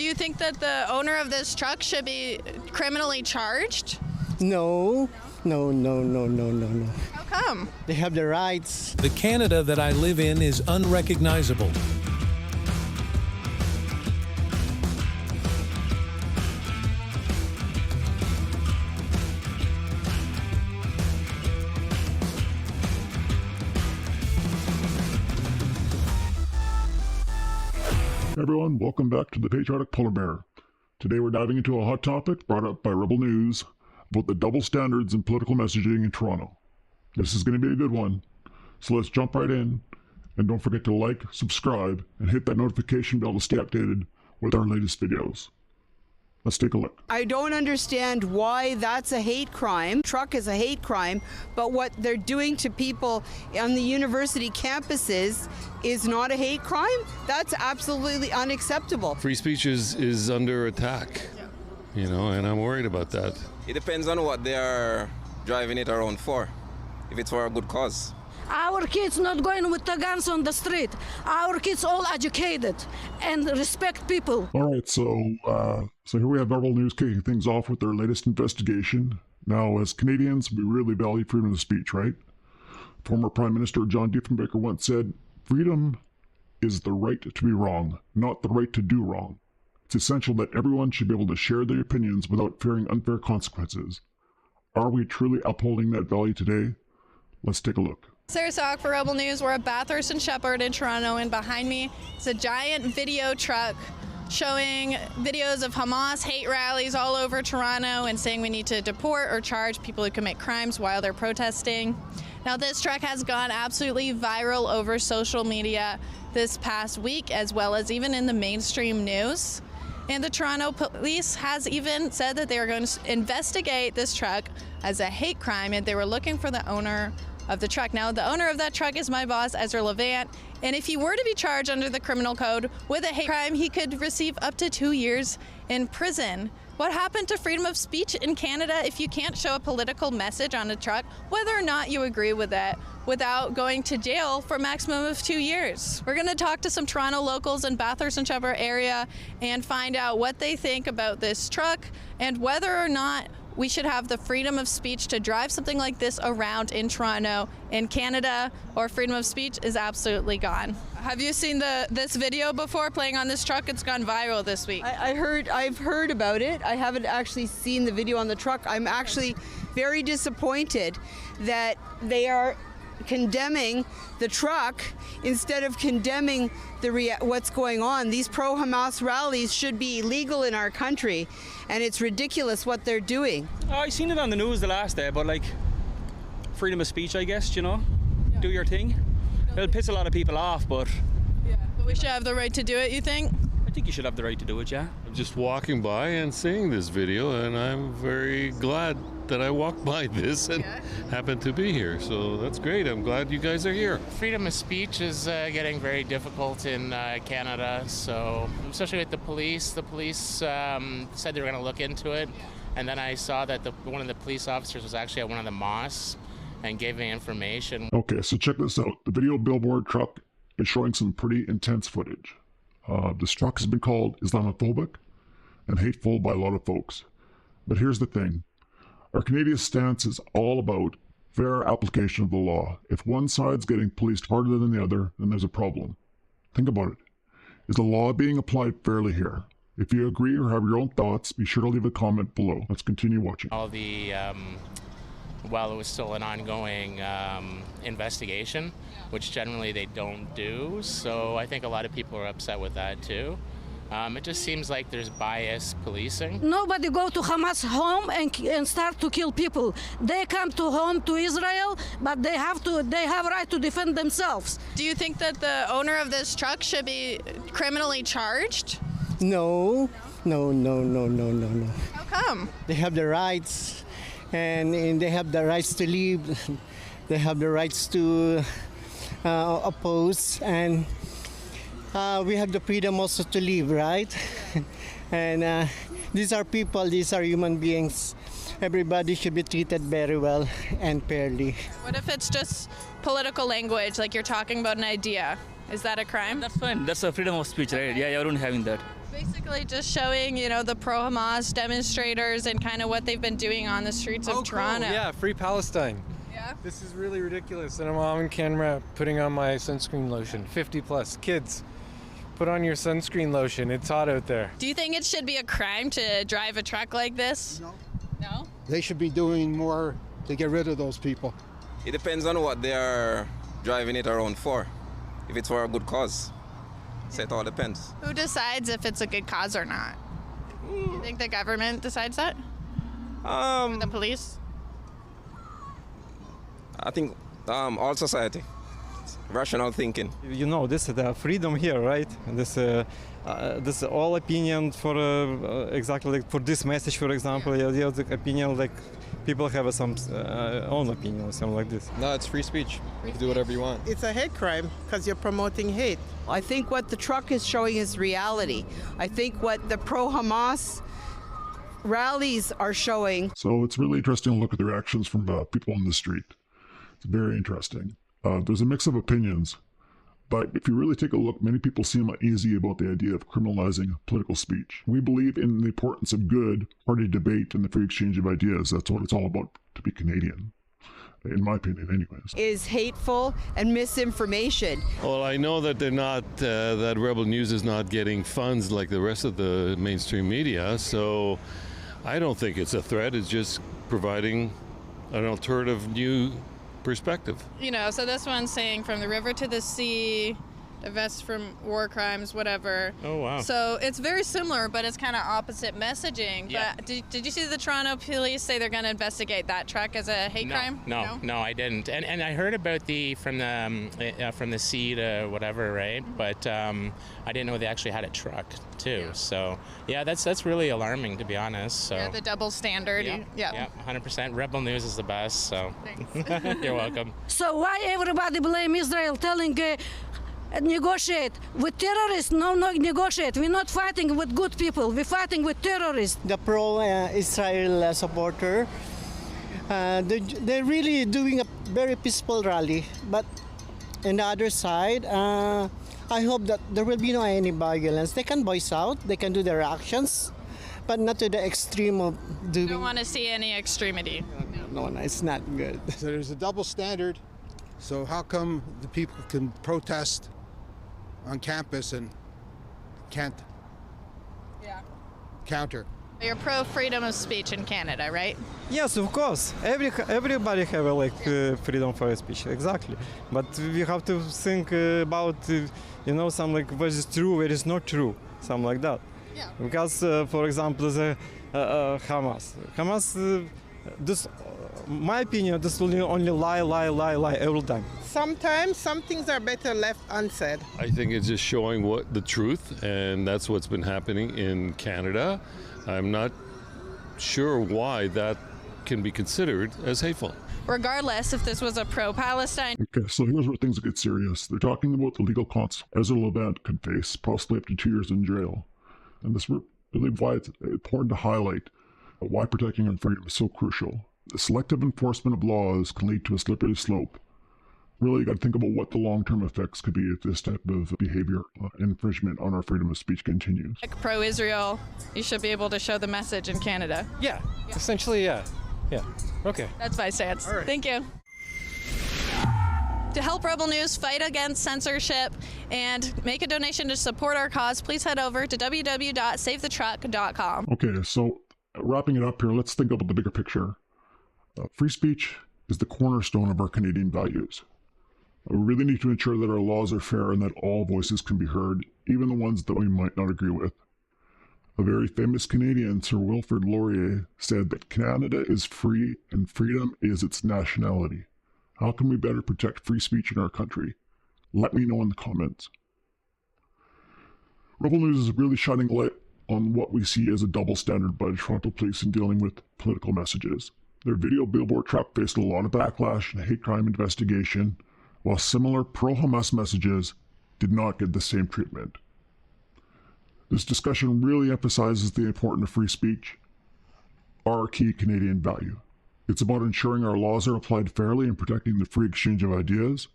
Do you think that the owner of this truck should be criminally charged? No. How come? They have the rights. The Canada that I live in is unrecognizable. Everyone, welcome back to the Patriotic Polar Bear. Today we're diving into a hot topic brought up by Rebel News about the double standards in political messaging in Toronto. This is going to be a good one, so let's jump right in, and don't forget to like, subscribe, and hit that notification bell to stay updated with our latest videos. Let's take a look. I don't understand why that's a hate crime. Truck is a hate crime, but what they're doing to people on the university campuses is not a hate crime? That's absolutely unacceptable. Free speech is under attack, and I'm worried about that. It depends on what they are driving it around for, if it's for a good cause. Our kids not going with the guns on the street. Our kids all educated and respect people. All right, so here we have Rebel News kicking things off with their latest investigation. Now, as Canadians, we really value freedom of speech, right? Former Prime Minister John Diefenbaker once said, "Freedom is the right to be wrong, not the right to do wrong. It's essential that everyone should be able to share their opinions without fearing unfair consequences." Are we truly upholding that value today? Let's take a look. Sarah Sock for Rebel News. We're at Bathurst and Sheppard in Toronto, and behind me is a giant video truck showing videos of Hamas hate rallies all over Toronto and saying we need to deport or charge people who commit crimes while they're protesting. Now, this truck has gone absolutely viral over social media this past week, as well as even in the mainstream news. And the Toronto police has even said that they are going to investigate this truck as a hate crime, and they were looking for the owner of the truck. Now, the owner of that truck is my boss, Ezra Levant, and if he were to be charged under the criminal code with a hate crime, he could receive up to 2 years in prison. What happened to freedom of speech in Canada if you can't show a political message on a truck, whether or not you agree with it, without going to jail for a maximum of 2 years? We're going to talk to some Toronto locals in Bathurst and Sheppard area and find out what they think about this truck and whether or not we should have the freedom of speech to drive something like this around in Toronto. In Canada, or freedom of speech is absolutely gone. Have you seen this video before playing on this truck? It's gone viral this week. I've heard about it. I haven't actually seen the video on the truck. I'm actually very disappointed that they are condemning the truck instead of condemning what's going on. These pro-Hamas rallies should be illegal in our country, and it's ridiculous what they're doing. I seen it on the news the last day, but freedom of speech, I guess, do your thing. It'll piss a lot of people off, but we should have the right to do it, you think? I think you should have the right to do it, yeah. I'm just walking by and seeing this video, and I'm very glad that I walked by this and happened to be here. So that's great. I'm glad you guys are here. Freedom of speech is getting very difficult in Canada, so especially with the police. The police said they were going to look into it, and then I saw that one of the police officers was actually at one of the mosques and gave me information. Okay, so check this out. The video Billboard truck is showing some pretty intense footage. This truck has been called Islamophobic and hateful by a lot of folks. But here's the thing. Our Canadian stance is all about fair application of the law. If one side's getting policed harder than the other, then there's a problem. Think about it. Is the law being applied fairly here? If you agree or have your own thoughts, be sure to leave a comment below. Let's continue watching. All the, while it was still an ongoing investigation, which generally they don't do, so I think a lot of people are upset with that too. It just seems like there's biased policing. Nobody go to Hamas home and start to kill people. They come to home to Israel, but they have right to defend themselves. Do you think that the owner of this truck should be criminally charged? No. How come? They have the rights, and they have the rights to live. They have the rights to oppose, and we have the freedom also to live, right? And these are people, these are human beings. Everybody should be treated very well and fairly. What if it's just political language, like you're talking about an idea? Is that a crime? That's fine. That's a freedom of speech, right? Yeah, everyone having that. Basically just showing, the pro-Hamas demonstrators and kind of what they've been doing on the streets of Toronto. Cool. Yeah, free Palestine. Yeah. This is really ridiculous. And I'm on camera putting on my sunscreen lotion. 50 plus. Kids, put on your sunscreen lotion. It's hot out there. Do you think it should be a crime to drive a truck like this? No. No? They should be doing more to get rid of those people. It depends on what they are driving it around for. If it's for a good cause. So it all depends. Who decides if it's a good cause or not? You think the government decides that? Or the police? I think all society. Rational thinking. You know, this is the freedom here, right? This all opinion for exactly like for this message, for example. The other opinion, like people have some own opinion or something like this. No, it's free speech. You can do whatever you want. It's a hate crime because you're promoting hate. I think what the truck is showing is reality. I think what the pro-Hamas rallies are showing. So it's really interesting to look at the reactions from people on the street. It's very interesting. There's a mix of opinions, but if you really take a look, many people seem uneasy about the idea of criminalizing political speech. We believe in the importance of good party debate and the free exchange of ideas. That's what it's all about to be Canadian, in my opinion anyways. Is hateful and misinformation. Well, I know that they're not, that Rebel News is not getting funds like the rest of the mainstream media, so I don't think it's a threat. It's just providing an alternative new perspective. So this one's saying from the river to the sea, divest from war crimes, whatever. Oh, wow. So it's very similar, but it's kind of opposite messaging. Yeah. But did you see the Toronto police say they're going to investigate that truck as a hate crime? No, I didn't. And I heard about from the sea to whatever, right? But I didn't know they actually had a truck too. Yeah. So yeah, that's really alarming, to be honest. So yeah, the double standard. Yeah, 100%. Rebel News is the best. So you're welcome. So why everybody blame Israel, telling negotiate with terrorists? No, negotiate. We're not fighting with good people. We're fighting with terrorists. The pro-Israel supporter, they're really doing a very peaceful rally. But on the other side, I hope that there will be no any violence. They can voice out, they can do their actions, but not to the extreme of doing. You don't want to see any extremity. No, it's not good. So there's a double standard. So how come the people can protest on campus and can't counter? You're pro freedom of speech in Canada, right? Yes, of course. Everybody have freedom for speech, exactly. But we have to think about some what is true, what is not true, something like that. Yeah. Because, for example, the Hamas, this, my opinion, this will only lie every time. Sometimes some things are better left unsaid. I think it's just showing what the truth, and that's what's been happening in Canada. I'm not sure why that can be considered as hateful. Regardless if this was a pro-Palestine. Okay, so here's where things get serious. They're talking about the legal consequences Ezra Levant can face, possibly up to 2 years in jail. And this is really why it's important to highlight why protecting our freedom is so crucial. The selective enforcement of laws can lead to a slippery slope. Really, you got to think about what the long-term effects could be if this type of behavior, infringement on our freedom of speech continues. Like pro-Israel, you should be able to show the message in Canada. Yeah. Essentially, yeah. Okay. That's my stance. All right. Thank you. To help Rebel News fight against censorship and make a donation to support our cause, please head over to www.savethetruck.com. Okay, so wrapping it up here, let's think about the bigger picture. Free speech is the cornerstone of our Canadian values. We really need to ensure that our laws are fair and that all voices can be heard, even the ones that we might not agree with. A very famous Canadian, Sir Wilfrid Laurier, said that Canada is free and freedom is its nationality. How can we better protect free speech in our country? Let me know in the comments. Rebel News is really shining light on what we see as a double standard by the Toronto Police in dealing with political messages. Their video Billboard truck faced a lot of backlash and hate crime investigation, while similar pro-Hamas messages did not get the same treatment. This discussion really emphasizes the importance of free speech, our key Canadian value. It's about ensuring our laws are applied fairly and protecting the free exchange of ideas.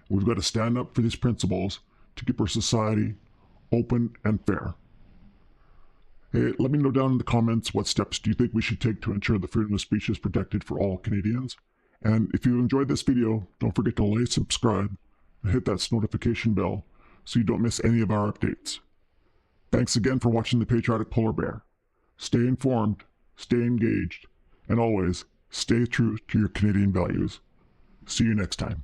We've got to stand up for these principles to keep our society open and fair. Hey, let me know down in the comments what steps do you think we should take to ensure the freedom of speech is protected for all Canadians. And if you enjoyed this video, don't forget to like, subscribe, and hit that notification bell so you don't miss any of our updates. Thanks again for watching the Patriotic Polar Bear. Stay informed, stay engaged, and always stay true to your Canadian values. See you next time.